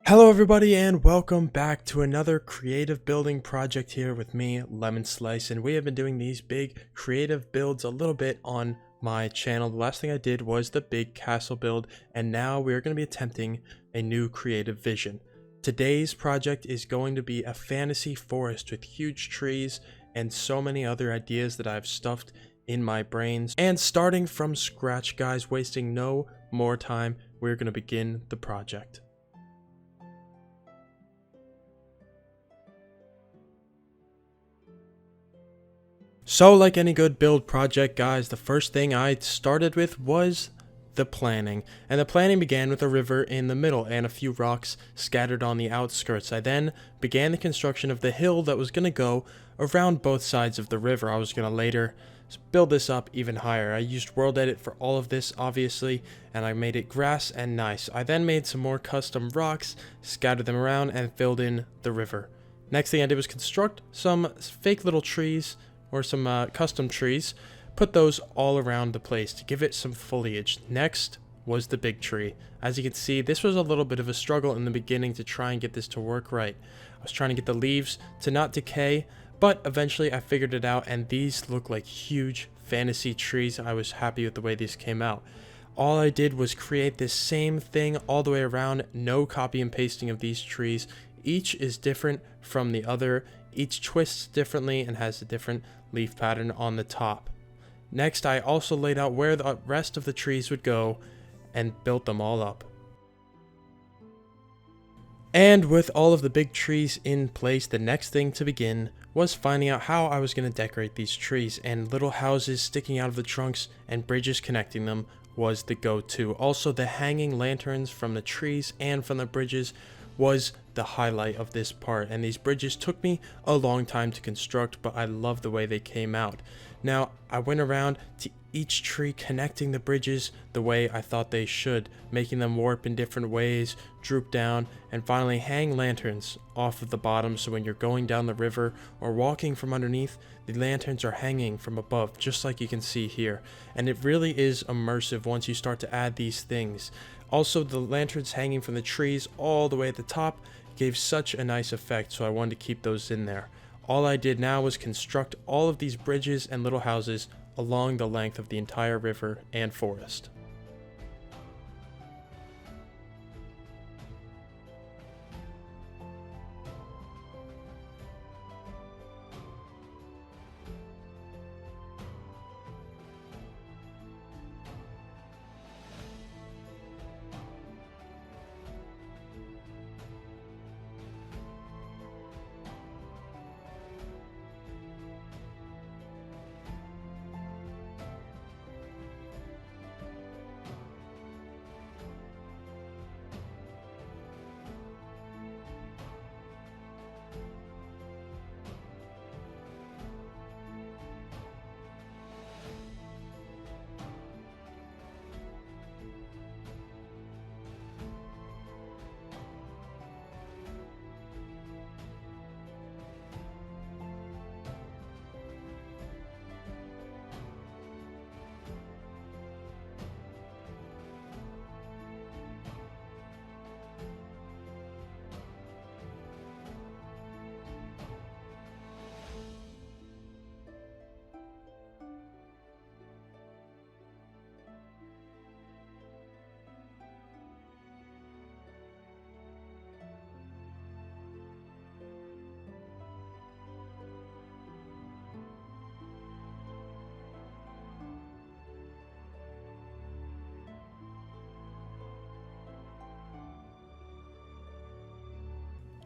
Hello everybody and welcome back to another creative building project here with me, Lemon Slice, and we have been doing these big creative builds a little bit on my channel. The last thing I did was the big castle build, and now we are going to be attempting a new creative vision. Today's project is going to be a fantasy forest with huge trees and so many other ideas that I've stuffed in my brains. And starting from scratch, guys, wasting no more time, we're going to begin the project. So like any good build project, guys, the first thing I started with was the planning. And the planning began with a river in the middle and a few rocks scattered on the outskirts. I then began the construction of the hill that was going to go around both sides of the river. I was going to later build this up even higher. I used World Edit for all of this, obviously, and I made it grass and nice. I then made some more custom rocks, scattered them around, and filled in the river. Next thing I did was construct some fake little trees, or some custom trees, put those all around the place to give it some foliage. Next was the big tree. As you can see, this was a little bit of a struggle in the beginning to try and get this to work right. I was trying to get the leaves to not decay, but eventually I figured it out, and these look like huge fantasy trees. I was happy with the way these came out. All I did was create this same thing all the way around, no copy and pasting of these trees. Each is different from the other. Each twists differently and has a different leaf pattern on the top. Next, I also laid out where the rest of the trees would go and built them all up. And with all of the big trees in place, the next thing to begin was finding out how I was going to decorate these trees, and little houses sticking out of the trunks and bridges connecting them was the go-to. Also, the hanging lanterns from the trees and from the bridges was the highlight of this part, and these bridges took me a long time to construct, but I love the way they came out. Now, I went around to each tree connecting the bridges the way I thought they should, making them warp in different ways, droop down, and finally hang lanterns off of the bottom, so when you're going down the river or walking from underneath, the lanterns are hanging from above, just like you can see here. And it really is immersive once you start to add these things. Also, the lanterns hanging from the trees all the way at the top gave such a nice effect, so I wanted to keep those in there. All I did now was construct all of these bridges and little houses along the length of the entire river and forest.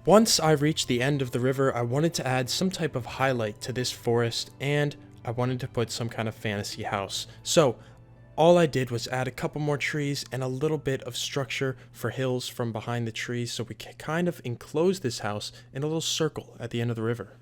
Once I reached the end of the river, I wanted to add some type of highlight to this forest, and I wanted to put some kind of fantasy house. So all I did was add a couple more trees and a little bit of structure for hills from behind the trees, so we can kind of enclose this house in a little circle at the end of the river.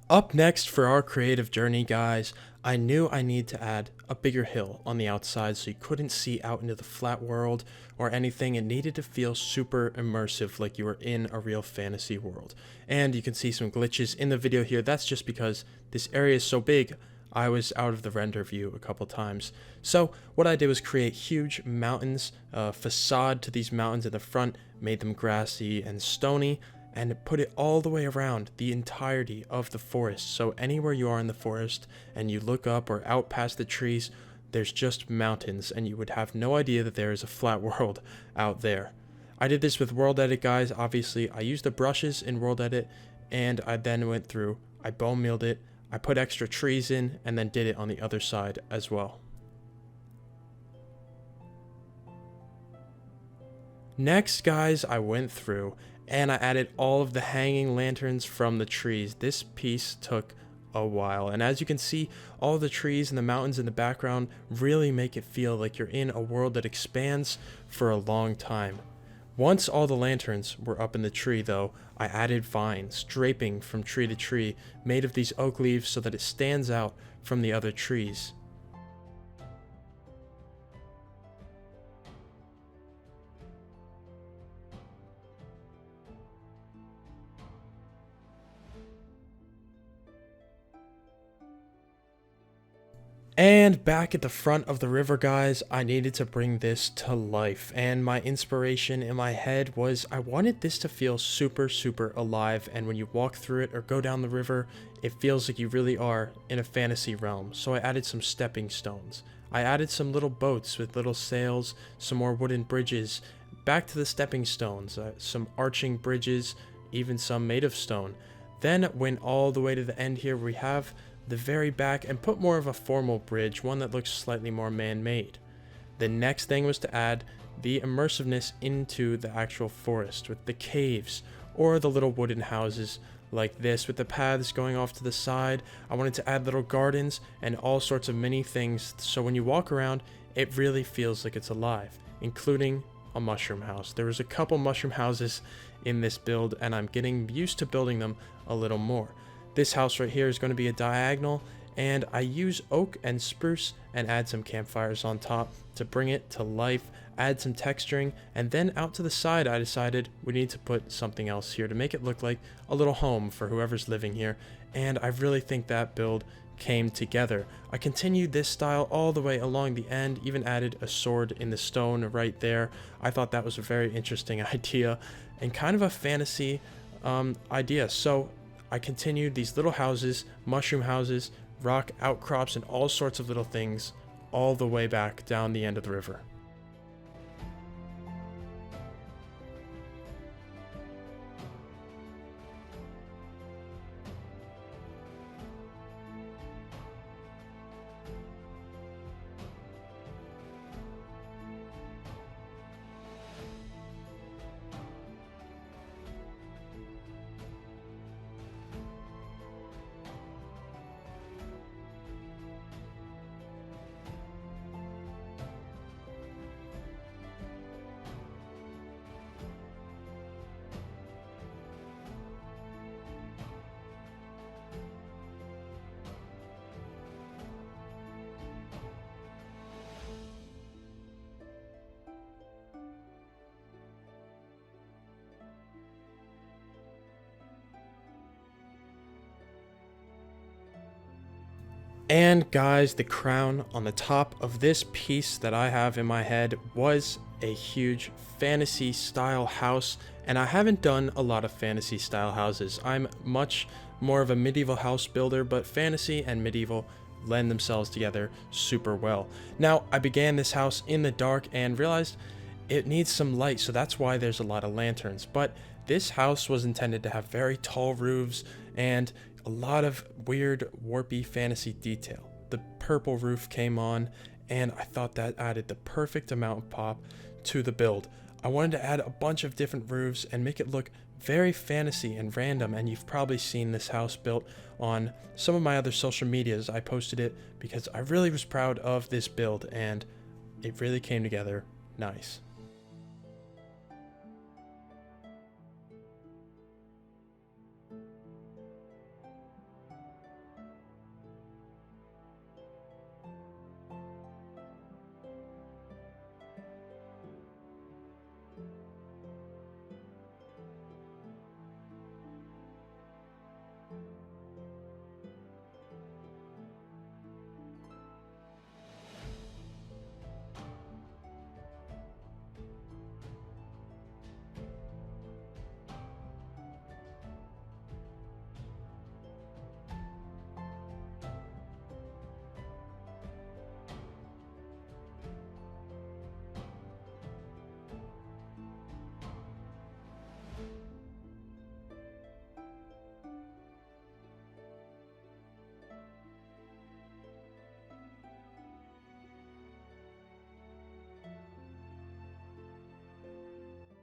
Up next for our creative journey, guys, I knew I needed to add a bigger hill on the outside so you couldn't see out into the flat world or anything. It needed to feel super immersive, like you were in a real fantasy world. And you can see some glitches in the video here. That's just because this area is so big, I was out of the render view a couple times. So what I did was create huge mountains, a facade to these mountains in the front, made them grassy and stony, and put it all the way around the entirety of the forest. So anywhere you are in the forest and you look up or out past the trees, there's just mountains, and you would have no idea that there is a flat world out there. I did this with World Edit, guys. Obviously, I used the brushes in World Edit, and I then went through, I bone milled it, I put extra trees in, and then did it on the other side as well. Next, guys, I went through and I added all of the hanging lanterns from the trees. This piece took a while, and as you can see, all the trees and the mountains in the background really make it feel like you're in a world that expands for a long time. Once all the lanterns were up in the tree, though, I added vines draping from tree to tree, made of these oak leaves so that it stands out from the other trees. And back at the front of the river, guys, I needed to bring this to life, and my inspiration in my head was I wanted this to feel super, super alive, and when you walk through it or go down the river, it feels like you really are in a fantasy realm. So I added some stepping stones. I added some little boats with little sails, some more wooden bridges, back to the stepping stones, some arching bridges, even some made of stone. Then went all the way to the end here where we have the very back and put more of a formal bridge, one that looks slightly more man-made. The next thing was to add the immersiveness into the actual forest with the caves or the little wooden houses like this with the paths going off to the side. I wanted to add little gardens and all sorts of mini things so when you walk around it really feels like it's alive, including a mushroom house. There was a couple mushroom houses in this build and I'm getting used to building them a little more. This house right here is going to be a diagonal, and I use oak and spruce and add some campfires on top to bring it to life, add some texturing, and then out to the side I decided we need to put something else here to make it look like a little home for whoever's living here, and I really think that build came together. I continued this style all the way along the end, even added a sword in the stone right there. I thought that was a very interesting idea and kind of a fantasy idea. So I continued these little houses, mushroom houses, rock outcrops, and all sorts of little things all the way back down the end of the river. And guys, the crown on the top of this piece that I have in my head was a huge fantasy style house, and I haven't done a lot of fantasy style houses. I'm much more of a medieval house builder, but fantasy and medieval lend themselves together super well. Now, I began this house in the dark and realized it needs some light, so that's why there's a lot of lanterns. But this house was intended to have very tall roofs and a lot of weird warpy fantasy detail. The purple roof came on and I thought that added the perfect amount of pop to the build. I wanted to add a bunch of different roofs and make it look very fantasy and random, and you've probably seen this house built on some of my other social medias. I posted it because I really was proud of this build and it really came together nice.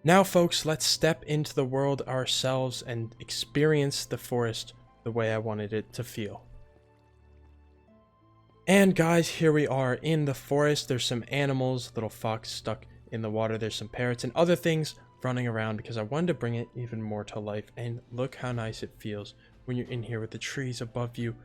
Now folks, let's step into the world ourselves and experience the forest the way I wanted it to feel. And guys, here we are in the forest. There's some animals, little fox stuck in the water. There's some parrots and other things running around because I wanted to bring it even more to life. And look how nice it feels when you're in here with the trees above you.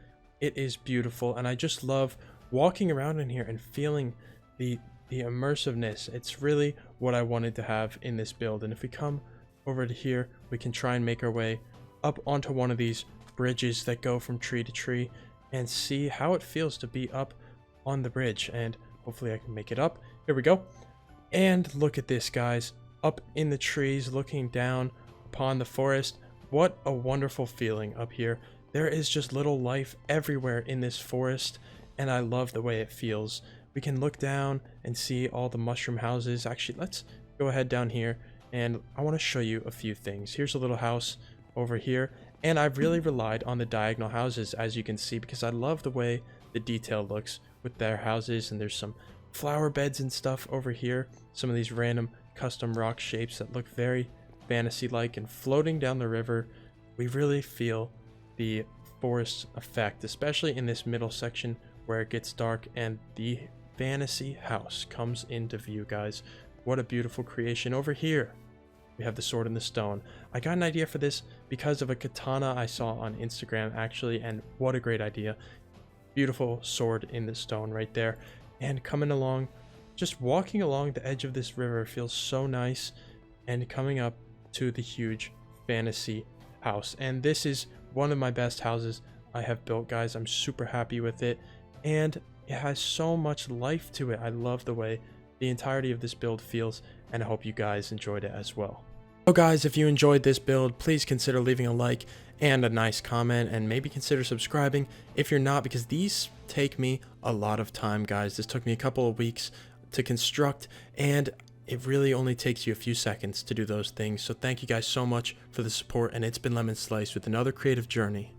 It is beautiful, and I just love walking around in here and feeling the immersiveness. It's really what I wanted to have in this build. And if we come over to here, we can try and make our way up onto one of these bridges that go from tree to tree and see how it feels to be up on the bridge. And hopefully I can make it up. Here we go. And look at this, guys, up in the trees looking down upon the forest. What a wonderful feeling up here. There is just little life everywhere in this forest, and I love the way it feels. We can look down and see all the mushroom houses. Actually, let's go ahead down here, and I want to show you a few things. Here's a little house over here, and I've really relied on the diagonal houses, as you can see, because I love the way the detail looks with their houses. And there's some flower beds and stuff over here, some of these random custom rock shapes that look very fantasy-like. And floating down the river, we really feel the forest effect, especially in this middle section where it gets dark and the fantasy house comes into view, guys. What a beautiful creation. Over here we have the sword in the stone. I got an idea for this because of a katana I saw on Instagram, actually, and what a great idea. Beautiful sword in the stone right there. And coming along, just walking along the edge of this river feels so nice, and coming up to the huge fantasy house. And this is one of my best houses I have built, guys. I'm super happy with it, and it has so much life to it. I love the way the entirety of this build feels, and I hope you guys enjoyed it as well. So guys, if you enjoyed this build, please consider leaving a like and a nice comment, and maybe consider subscribing if you're not, because these take me a lot of time, guys. This took me a couple of weeks to construct, and it really only takes you a few seconds to do those things. So thank you guys so much for the support, and it's been Lemon Slice with another creative journey.